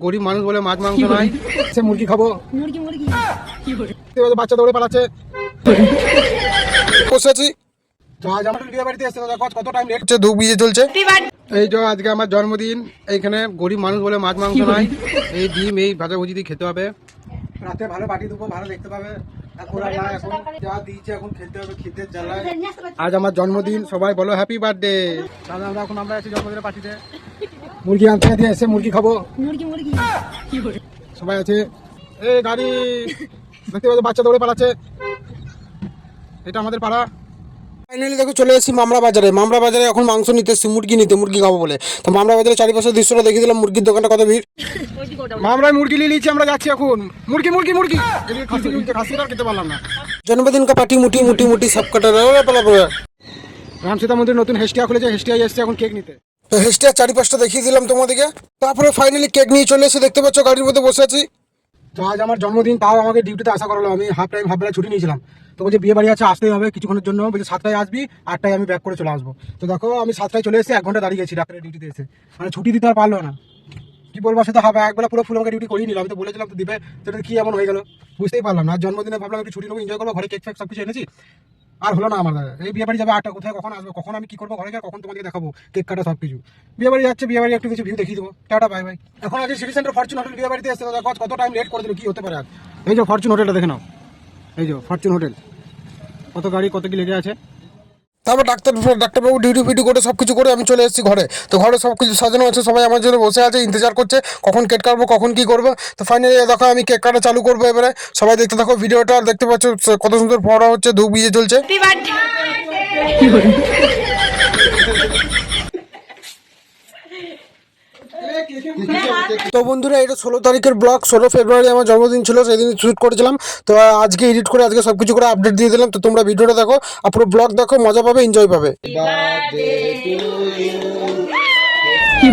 গরিব মানুষ বলে মাছ মাংস নাই, সে মুরগি খাবো। বাচ্চা দৌড়ে পালাচ্ছে। বসেছি কত টাইম লেট হচ্ছে, ধূপ বিয়ে চলছে। এই যে আজকে আমার জন্মদিন, এইখানে গরিব মানুষ বলে মাছ মাংস নাই, এই ডিম এই ভাজা ভুজি দিয়ে খেতে হবে। রাতে ভালো পার্টি দেবো, ভালো দেখতে পাবে। এখন যা দিয়েছে এখন খেলতে হবে, খিদের জ্বালায়। আজ আমার জন্মদিন, সবাই বলো হ্যাপি বার্থডে। দাদা আমরা আছি জন্মদিনের পার্টিতে। মুরগি আনতে দিয়ে এসে মুরগি খাবো, সবাই আছে। এই গাড়ি দেখতে পাচ্ছ, বাচ্চা দৌড়ে পালাচ্ছে। এটা আমাদের পাড়া। ফাইনালি দেখো চলে এসেছি মামরা বাজারে। মামরা বাজারে এখন মাংস নিতে এসেছি, মুরগি খাবো বলে। তো মামরা বাজারে চারিপাশের দৃশ্যটা দেখিয়ে দিলাম, মুরগির দোকানটা কত ভিড়। মামরায় মুরগি নিয়ে নিচ্ছি, আমরা যাচ্ছি এখন। মুরগি খাসিটা খেতে পারলাম না। জন্মদিন কা পার্টি মুটি মুটি মুটি সব কাটার রাম সীতা মন্দির নতুন হেস্টিয়া খুলেছে, হেস্টিয়ায় এসছে এখন কেক নিতে। তো হেস্টিয়ার চারিপাশটা দেখিয়ে দিলাম তোমাদেরকে। তারপরে ফাইনালি কেক নিয়ে চলে এসে দেখতে পাচ্ছ গাড়ির মধ্যে বসে আছি। তো আজ আমার জন্মদিন, তাও আমাকে ডিউটিতে আসা করালো। আমি হাফ বেলা ছুটি নিয়েছিলাম। তো বলছে বিয়ে বাড়ি আছে, আসতেই হবে কিছুক্ষণের জন্য। বলছে 7টায় আসবি, 8টায় আমি ব্যাক করে চলে আসবো। তো দেখো আমি 7টায় চলে এসে 1 ঘন্টা দাঁড়িয়ে গেছি ডাক্তারের ডিউটিতে এসে। মানে ছুটি দিতে আর পারলো না। কি বলবো, সেটা হবে একবেলা পুরো ফুল আমাকে ডিউটি করিয়ে নিলাম। আমি তো বলেছিলাম তো দিবে, সেটা কি এমন হয়ে গেল বুঝতেই পারলাম না। জন্মদিনে ভাবলাম একটু ছুটি নেবো, এনজয় করবো, ঘরে কেক ফেক সব কিছু এনেছি। আর হলো না আমার দাদা। এই বিয়ে বাড়ি যাবে 8টা, কোথায় কখন আসবে, কখন আমি কি করবো ঘরে গিয়ে, কখন তোমাকে দেখাবো কেক কাটা সব কিছু। বিয়ে বাড়ি যাচ্ছে, বিয়ে বাড়ি একটু কিছু ভিউ দেখিয়ে দেবো। Tata bye bye. এখন আজ সিটি সেন্টার ফরচুন হোটেল বিয়ে বাড়িতে এসে দাদা কত টাইম লেট করে দিল, কি হতে পারে আজ। এই যে ফরচুন হোটেলটা দেখে নাও, এই যে ফরচুন হোটেল, কত গাড়ি কত কি লেগে আছে। তারপর ডাক্তারবাবু ডিউটি ফিউটি করে সব কিছু করে আমি চলে এসেছি ঘরে। তো ঘরে সব কিছু সাজানো আছে, সবাই আমার জন্য বসে আছে, ইন্তজার করছে কখন কেক কাটবো, কখন কি করবো। তো ফাইনালি দেখো আমি কেক কাটা চালু করবো এবারে। সবাই দেখতে থাকো ভিডিওটা। আর দেখতে পাচ্ছ কত সুন্দর ফোড়া হচ্ছে, ধূপ বিয়ে চলছে। তো বন্ধুরা এটা 16 তারিখের ব্লগ। 16 ফেব্রুয়ারি আমার জন্মদিন ছিল, সেদিন শ্যুট করেছিলাম। তো আজকে এডিট করে আজকে সবকিছু করে আপডেট দিয়ে দিলাম। তো তোমরা ভিডিওটা দেখো আর পুরো ব্লগ দেখো, মজা পাবে, এনজয় পাবে। কি